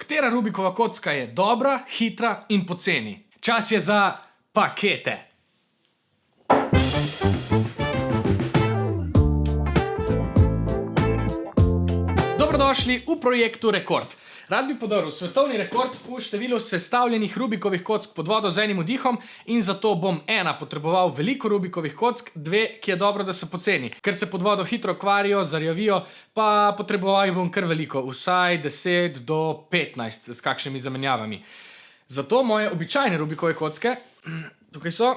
Katera Rubikova kocka je dobra, hitra in poceni? Čas je za pakete. Dobrodošli v projektu Rekord. Rad bi podaril svetovni rekord v številu sestavljenih Rubikovih kock pod vodo z enim vdihom in zato bom potreboval veliko Rubikovih kock, ki je dobro, da se poceni. Ker se pod vodo hitro kvarijo, zarjavijo, pa potreboval bom kar veliko, vsaj 10 do 15 s kakšnimi zamenjavami. Zato moje običajne Rubikove kocke, tukaj so,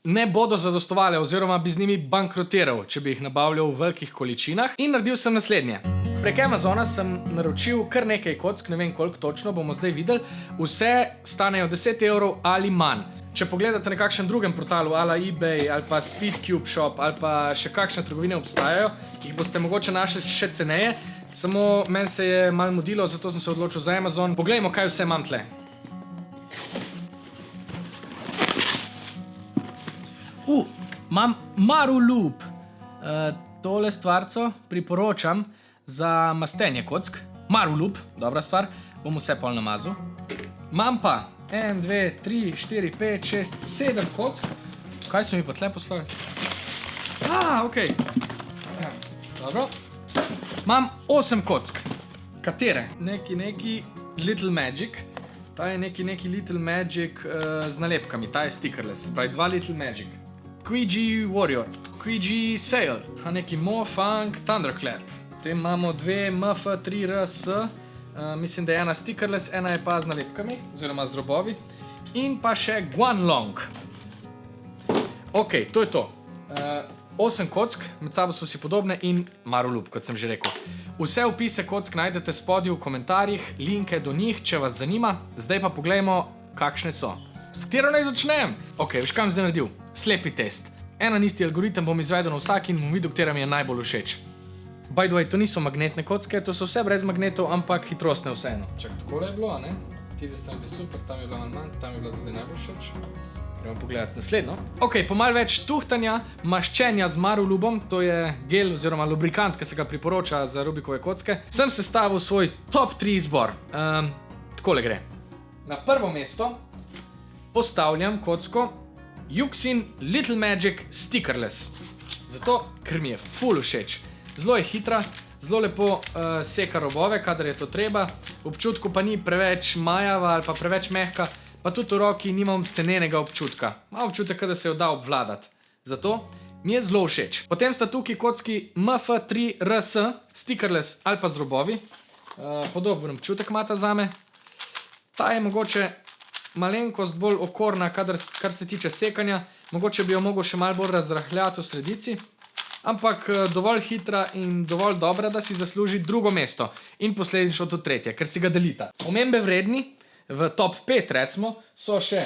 ne bodo zadostovale oziroma bi z njimi bankrotiral, če bi jih nabavljal v velikih količinah. In naredil sem naslednje. Prek Amazona sem naročil kar nekaj kock, ne vem koliko točno, bomo zdaj videli. Vse stanejo 10 € ali manj. Če pogledate na kakšen drugem portalu, ala eBay ali pa Speedcube Shop ali pa še kakšne trgovine obstajajo, jih boste mogoče našli še ceneje. Samo meni se je malo mudilo, zato sem se odločil za Amazon. Poglejmo, kaj vse imam tle. Imam Marulup. Tole stvarco priporočam za mastenje kock. Marulup, dobra stvar. Bom vse pol namazal. Imam pa 1, 2, 3, 4, 5, 6, 7 kock. Kaj so mi pa tle poslali? Okej. Dobro. Imam 8 kock. Katere? Neki Little Magic. Ta je neki Little Magic z nalepkami. Ta je stickerless. Pravi 2 Little Magic. Kuiji Warrior, Kuiji Sail, neki Mofang Thunderclap. Potem imamo 2 MF3RS, mislim, da je ena stickerless, ena je pa z nalepkami, oziroma z robovi. In pa še Guanlong. Ok, to je to. 8 kock, med sabo so si podobne in Marulup, kot sem že rekel. Vse opise kock najdete spodaj v komentarjih, linke do njih, če vas zanima. Zdaj pa poglejmo, kakšne so. S katero naj začnem? Ok, veš kaj bom zdaj naredil? Slepi test. En isti algoritem bom izvedel na vsak in bom videl, katera mi je najbolj všeč. By the way, to niso magnetne kocke, to so vse brez magnetov, ampak hitrostne vseeno. Čak, takole je bilo, a ne? Ti da sta mi super, tam je bila manj, tam je bila do zdaj najbolj všeč. Gremo pogledati naslednjo. Ok, po malo več tuhtanja, maščenja z Marulubom, to je gel oziroma lubrikant, ki se ga priporoča za Rubikove kocke, sem sestavil svoj top 3 izbor. Takole gre. Na prvo mesto postavljam kocko Yuxin Little Magic Stickerless. Zato, ker mi je ful všeč. Zelo je hitra, zelo lepo seka robove, kadar je to treba. V občutku pa ni preveč majava ali pa preveč mehka, pa tudi v roki nimam cenenega občutka. Malo občutek, da se jo da obvladati. Zato mi je zelo všeč. Potem sta tukaj kocki MF3RS, Stickerless ali pa z robovi. Podoben občutek imata zame. Ta je mogoče malenkost bolj okorna, kar se tiče sekanja. Mogoče bi jo mogel še malo bolj razrahljati v sredici. Ampak dovolj hitra in dovolj dobra, da si zasluži drugo mesto. In posledično tudi tretje, ker si ga delita. Omembe vredni, v top 5 recimo, so še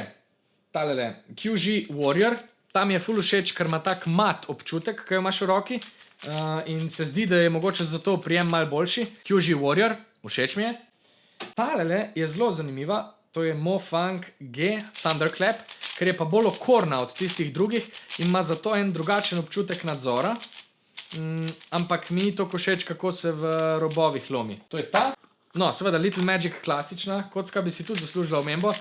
talele Kuiji Warrior. Tam je ful všeč, ker ima tak mat občutek, ki jo imaš v roki. In se zdi, da je mogoče zato prijem malo boljši. Kuiji Warrior, všeč mi je. Talele je zelo zanimiva. To je Mofang G Thunderclap, ker je pa bolj okorna od tistih drugih in ima zato en drugačen občutek nadzora. Ampak mi ni toliko všeč, kako se v robovih lomi. To je ta. No, seveda Little Magic klasična kocka bi si tudi zaslužila omembo.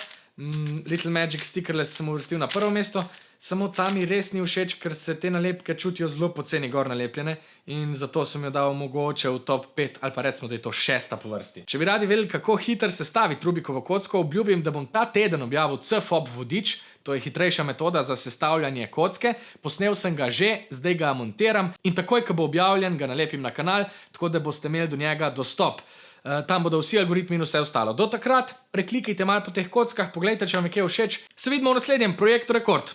Little Magic Stickerless sem uvrstil na prvo mesto. Samo ta mi res ni všeč, ker se te nalepke čutijo zelo poceni gor nalepljene in zato sem jo dal mogoče v top 5 ali pa recimo, da je to 6. po vrsti. Če bi radi vedeli, kako hiter sestaviti Rubikovo kocko, obljubim, da bom ta teden objavil CFOP vodič, to je hitrejša metoda za sestavljanje kocke. Posnel sem ga že, zdaj ga montiram in takoj, ko bo objavljen, ga nalepim na kanal, tako da boste imeli do njega dostop. Tam bodo vsi algoritmi in vse ostalo. Do takrat preklikajte malo po teh kockah, poglejte, če vam je kaj všeč. Se vidimo v naslednjem projektu Rekord.